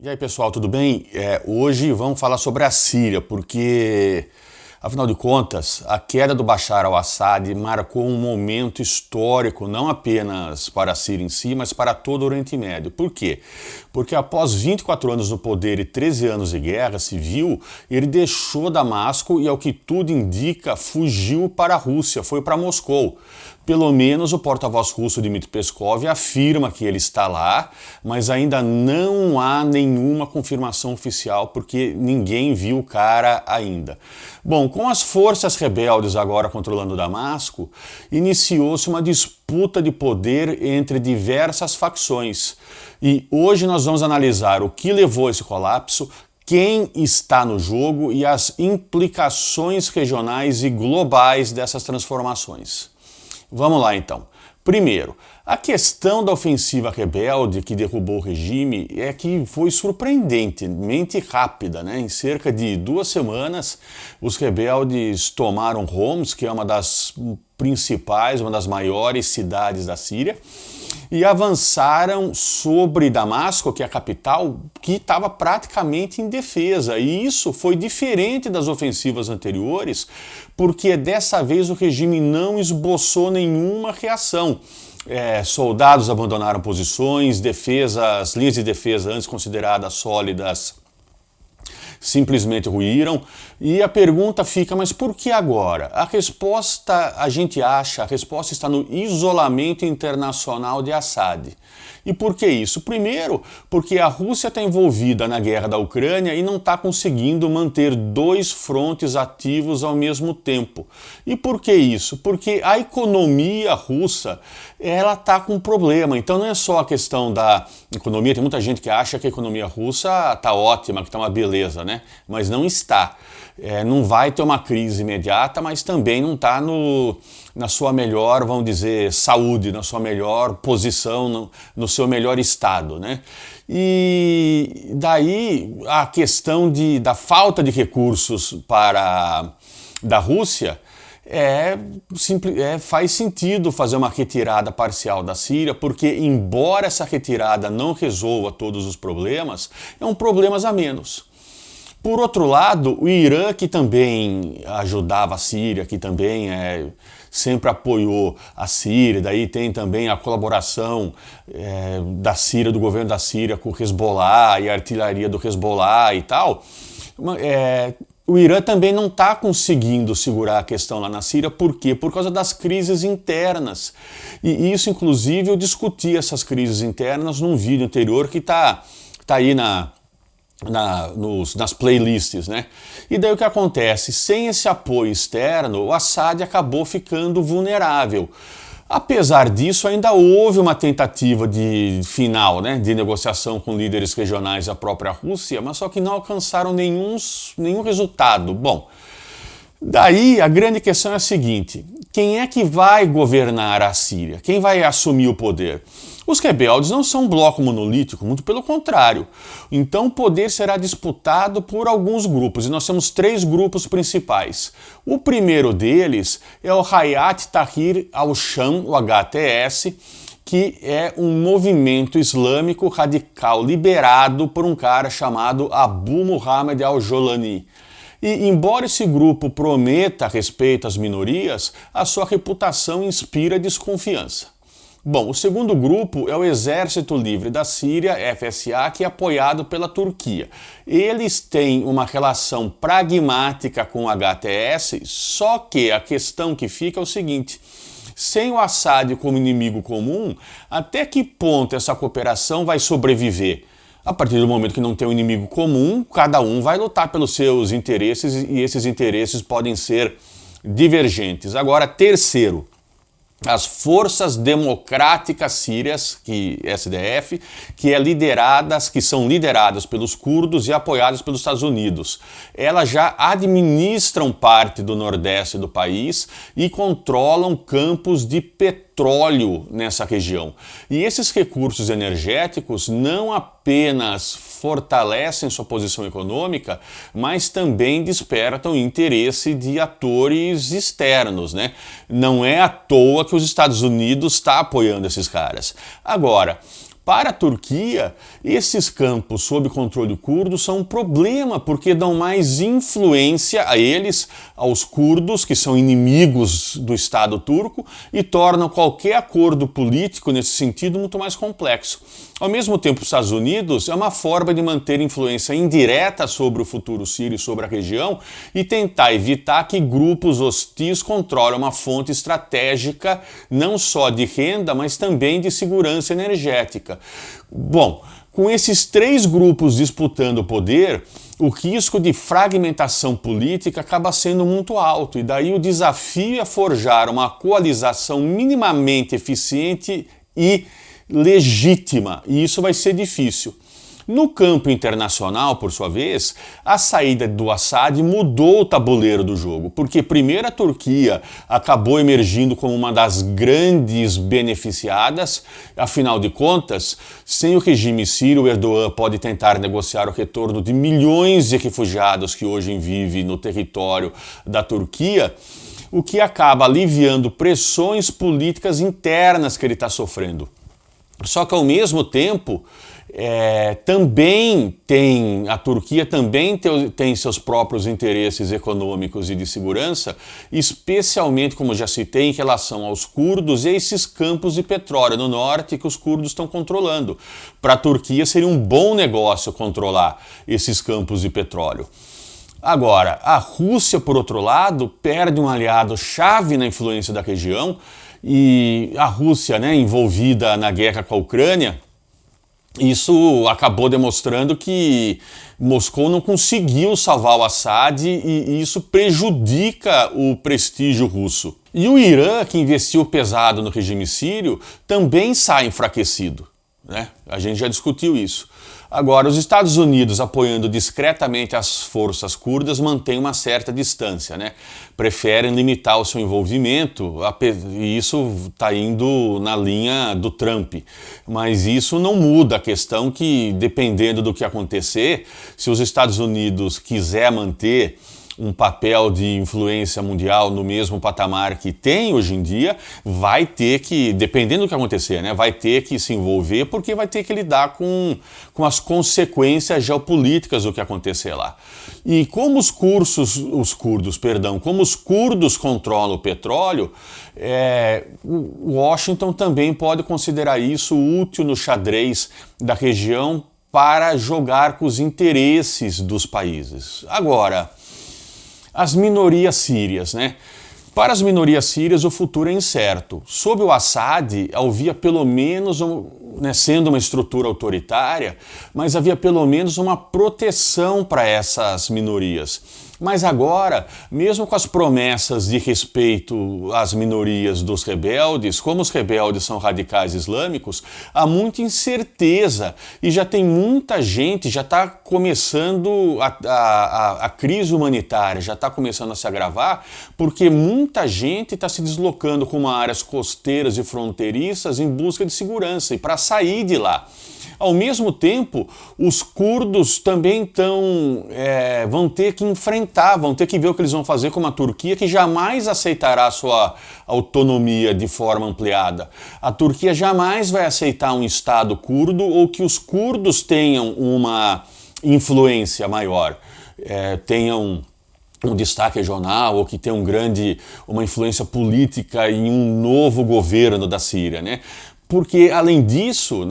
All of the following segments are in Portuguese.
E aí, pessoal, tudo bem? Hoje vamos falar sobre a Síria, porque, afinal de contas, a queda do Bashar al-Assad marcou um momento histórico, não apenas para a Síria em si, mas para todo o Oriente Médio. Por quê? Porque após 24 anos no poder e 13 anos de guerra civil, ele deixou Damasco e, ao que tudo indica, fugiu para a Rússia, foi para Moscou. Pelo menos o porta-voz russo Dmitry Peskov afirma que ele está lá, mas ainda não há nenhuma confirmação oficial porque ninguém viu o cara ainda. Bom, com as forças rebeldes agora controlando Damasco, iniciou-se uma disputa de poder entre diversas facções. E hoje nós vamos analisar o que levou a esse colapso, quem está no jogo e as implicações regionais e globais dessas transformações. Vamos lá então. Primeiro, a questão da ofensiva rebelde que derrubou o regime é que foi surpreendentemente rápida, né? Em cerca de 2 semanas, os rebeldes tomaram Homs, que é uma das principais, uma das maiores cidades da Síria, e avançaram sobre Damasco, que é a capital, que estava praticamente indefesa. E isso foi diferente das ofensivas anteriores, porque dessa vez o regime não esboçou nenhuma reação. Soldados abandonaram posições, linhas de defesa antes consideradas sólidas simplesmente ruíram. E a pergunta fica, mas por que agora? A resposta, a gente acha, a resposta está no isolamento internacional de Assad. E por que isso? Primeiro, porque a Rússia está envolvida na guerra da Ucrânia e não está conseguindo manter 2 frontes ativos ao mesmo tempo. E por que isso? Porque a economia russa, ela está com problema. Então não é só a questão da economia, tem muita gente que acha que a economia russa está ótima, que está uma beleza, né? Mas não está. Não vai ter uma crise imediata, mas também não está na sua melhor, vamos dizer, saúde, na sua melhor posição, no seu melhor estado, né? E daí a questão da falta de recursos da Rússia faz sentido fazer uma retirada parcial da Síria, porque embora essa retirada não resolva todos os problemas, é um problema a menos. Por outro lado, o Irã, que também ajudava a Síria, que também sempre apoiou a Síria, daí tem também a colaboração da Síria, do governo da Síria com o Hezbollah e a artilharia do Hezbollah e tal, o Irã também não está conseguindo segurar a questão lá na Síria. Por quê? Por causa das crises internas. E isso, inclusive, eu discuti essas crises internas num vídeo anterior que tá aí nas playlists, né? E daí o que acontece? Sem esse apoio externo, o Assad acabou ficando vulnerável. Apesar disso, ainda houve uma tentativa final, né, de negociação com líderes regionais da própria Rússia, mas só que não alcançaram nenhum resultado. Bom, daí a grande questão é a seguinte: quem é que vai governar a Síria? Quem vai assumir o poder? Os rebeldes não são um bloco monolítico, muito pelo contrário. Então o poder será disputado por alguns grupos, e nós temos 3 grupos principais. O primeiro deles é o Hayat Tahrir al-Sham, o HTS, que é um movimento islâmico radical liderado por um cara chamado Abu Muhammad al-Jolani. E, embora esse grupo prometa respeito às minorias, a sua reputação inspira desconfiança. Bom, o segundo grupo é o Exército Livre da Síria, FSA, que é apoiado pela Turquia. Eles têm uma relação pragmática com o HTS, só que a questão que fica é o seguinte: sem o Assad como inimigo comum, até que ponto essa cooperação vai sobreviver? A partir do momento que não tem um inimigo comum, cada um vai lutar pelos seus interesses e esses interesses podem ser divergentes. Agora, terceiro, as Forças Democráticas Sírias, SDF, que são lideradas pelos curdos e apoiadas pelos Estados Unidos. Elas já administram parte do nordeste do país e controlam campos de petróleo nessa região. E esses recursos energéticos não apenas fortalecem sua posição econômica, mas também despertam interesse de atores externos, né? Não é à toa que os Estados Unidos está apoiando esses caras. Agora, Para a Turquia, esses campos sob controle curdo são um problema, porque dão mais influência a eles, aos curdos, que são inimigos do Estado turco, e tornam qualquer acordo político nesse sentido muito mais complexo. Ao mesmo tempo, os Estados Unidos é uma forma de manter influência indireta sobre o futuro sírio e sobre a região e tentar evitar que grupos hostis controlem uma fonte estratégica não só de renda, mas também de segurança energética. Bom, com esses três grupos disputando o poder, o risco de fragmentação política acaba sendo muito alto, e daí o desafio é forjar uma coalização minimamente eficiente e legítima, e isso vai ser difícil. No campo internacional, por sua vez, a saída do Assad mudou o tabuleiro do jogo, porque primeiro a Turquia acabou emergindo como uma das grandes beneficiadas, afinal de contas, sem o regime sírio, Erdogan pode tentar negociar o retorno de milhões de refugiados que hoje vivem no território da Turquia, o que acaba aliviando pressões políticas internas que ele está sofrendo. Só que ao mesmo tempo, a Turquia também tem seus próprios interesses econômicos e de segurança, especialmente, como já citei, em relação aos curdos e a esses campos de petróleo no norte que os curdos estão controlando. Para a Turquia seria um bom negócio controlar esses campos de petróleo. Agora, a Rússia, por outro lado, perde um aliado chave na influência da região, e a Rússia, envolvida na guerra com a Ucrânia, isso acabou demonstrando que Moscou não conseguiu salvar o Assad e isso prejudica o prestígio russo. E o Irã, que investiu pesado no regime sírio, também sai enfraquecido. A gente já discutiu isso. Agora, os Estados Unidos, apoiando discretamente as forças curdas, mantêm uma certa distância, Preferem limitar o seu envolvimento, e isso está indo na linha do Trump. Mas isso não muda a questão que, dependendo do que acontecer, se os Estados Unidos quiser manter um papel de influência mundial no mesmo patamar que tem hoje em dia, vai ter que, dependendo do que acontecer, vai ter que se envolver, porque vai ter que lidar com as consequências geopolíticas do que acontecer lá. E como os curdos controlam o petróleo, Washington também pode considerar isso útil no xadrez da região para jogar com os interesses dos países. Agora, as minorias sírias, Para as minorias sírias o futuro é incerto. Sob o Assad havia pelo menos, sendo uma estrutura autoritária, mas havia pelo menos uma proteção para essas minorias. Mas agora, mesmo com as promessas de respeito às minorias dos rebeldes, como os rebeldes são radicais islâmicos, há muita incerteza e já tem muita gente, já está começando a crise humanitária, já está começando a se agravar, porque muita gente está se deslocando com áreas costeiras e fronteiriças em busca de segurança e para sair de lá. Ao mesmo tempo, os curdos também vão ter que enfrentar, vão ter que ver o que eles vão fazer com a Turquia, que jamais aceitará sua autonomia de forma ampliada. A Turquia jamais vai aceitar um Estado curdo ou que os curdos tenham uma influência maior, tenham um destaque regional ou que tenham uma influência política em um novo governo da Síria, Porque, além disso,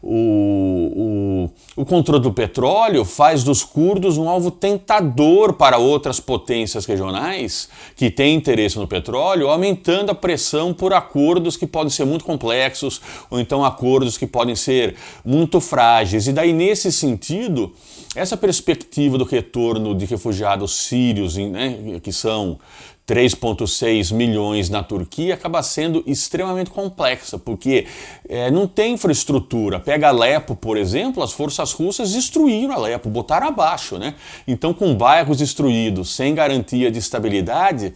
o controle do petróleo faz dos curdos um alvo tentador para outras potências regionais que têm interesse no petróleo, aumentando a pressão por acordos que podem ser muito complexos ou então acordos que podem ser muito frágeis. E daí, nesse sentido, essa perspectiva do retorno de refugiados sírios, que são 3,6 milhões na Turquia, acaba sendo extremamente complexa, porque não tem infraestrutura. Pega Alepo, por exemplo, as forças russas destruíram Alepo, botaram abaixo, Então, com bairros destruídos, sem garantia de estabilidade,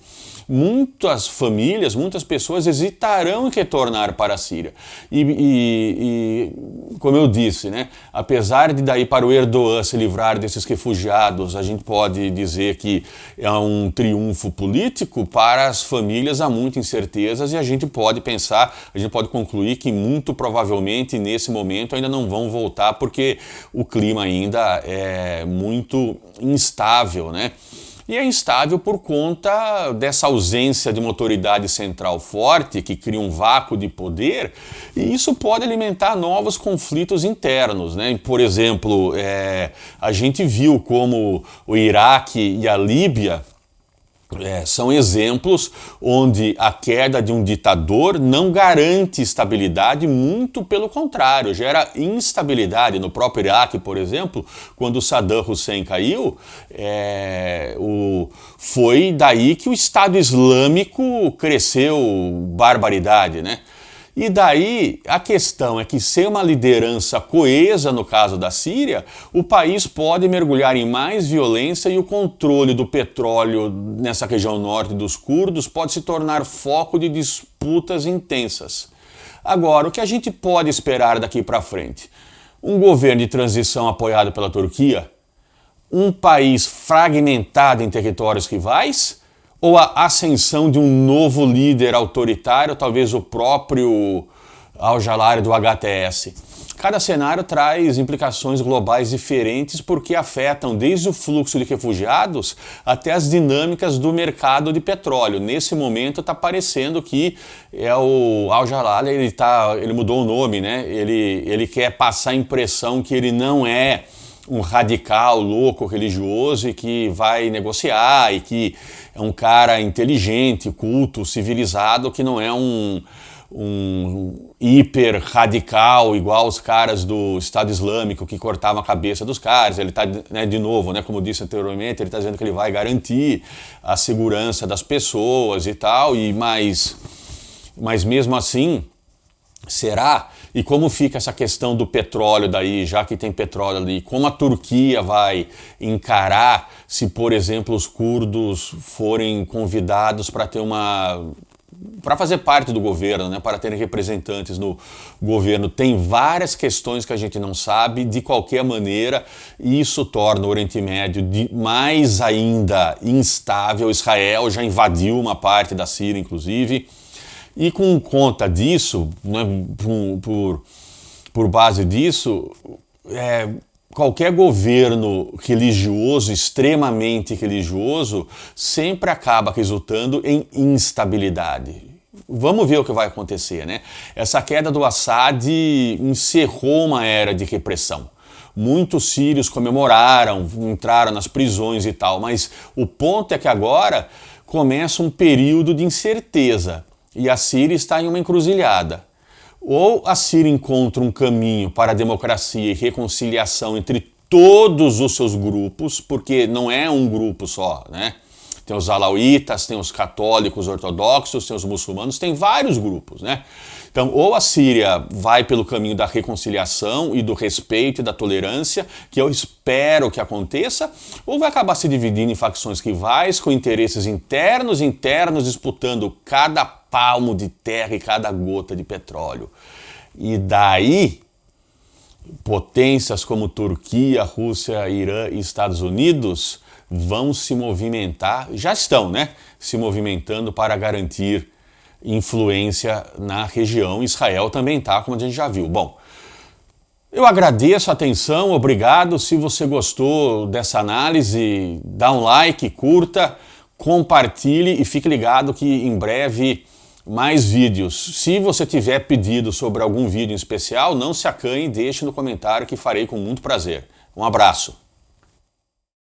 muitas famílias, muitas pessoas hesitarão em retornar para a Síria. E como eu disse, apesar de daí para o Erdogan se livrar desses refugiados, a gente pode dizer que é um triunfo político, político, para as famílias há muitas incertezas e a gente pode pensar, a gente pode concluir que muito provavelmente nesse momento ainda não vão voltar porque o clima ainda é muito instável, né? E é instável por conta dessa ausência de uma autoridade central forte que cria um vácuo de poder, e isso pode alimentar novos conflitos internos, né? Por exemplo, a gente viu como o Iraque e a Líbia são exemplos onde a queda de um ditador não garante estabilidade, muito pelo contrário, gera instabilidade. No próprio Iraque, por exemplo, quando Saddam Hussein caiu, foi daí que o Estado Islâmico cresceu barbaridade, né? E daí a questão é que sem uma liderança coesa no caso da Síria, o país pode mergulhar em mais violência e o controle do petróleo nessa região norte dos curdos pode se tornar foco de disputas intensas. Agora, o que a gente pode esperar daqui para frente? Um governo de transição apoiado pela Turquia? Um país fragmentado em territórios rivais? Ou a ascensão de um novo líder autoritário, talvez o próprio Al-Jalari do HTS? Cada cenário traz implicações globais diferentes porque afetam desde o fluxo de refugiados até as dinâmicas do mercado de petróleo. Nesse momento está parecendo que o Al-Jalari, ele mudou o nome, né? Ele quer passar a impressão que ele não é um radical, louco, religioso e que vai negociar e que é um cara inteligente, culto, civilizado, que não é um hiper radical igual os caras do Estado Islâmico que cortavam a cabeça dos caras. Ele está, né, de novo, né, como disse anteriormente, ele está dizendo que ele vai garantir a segurança das pessoas e tal, mas mesmo assim, será? E como fica essa questão do petróleo daí, já que tem petróleo ali? Como a Turquia vai encarar se, por exemplo, os curdos forem convidados para fazer parte do governo, né, para terem representantes no governo? Tem várias questões que a gente não sabe. De qualquer maneira, isso torna o Oriente Médio mais ainda instável. Israel já invadiu uma parte da Síria, inclusive. E com conta disso, né, por base disso, qualquer governo religioso, extremamente religioso, sempre acaba resultando em instabilidade. Vamos ver o que vai acontecer, né? Essa queda do Assad encerrou uma era de repressão. Muitos sírios comemoraram, entraram nas prisões e tal, mas o ponto é que agora começa um período de incerteza. E a Síria está em uma encruzilhada. Ou a Síria encontra um caminho para a democracia e reconciliação entre todos os seus grupos, porque não é um grupo só, né? Tem os alauítas, tem os católicos ortodoxos, tem os muçulmanos, tem vários grupos, né? Então, ou a Síria vai pelo caminho da reconciliação e do respeito e da tolerância, que eu espero que aconteça, ou vai acabar se dividindo em facções rivais, com interesses internos disputando cada palmo de terra e cada gota de petróleo. E daí, potências como Turquia, Rússia, Irã e Estados Unidos vão se movimentar, já estão, né, se movimentando para garantir influência na região. Israel também está, como a gente já viu. Bom, eu agradeço a atenção, obrigado. Se você gostou dessa análise, dá um like, curta, compartilhe e fique ligado que em breve mais vídeos. Se você tiver pedido sobre algum vídeo em especial, não se acanhe e deixe no comentário que farei com muito prazer. Um abraço.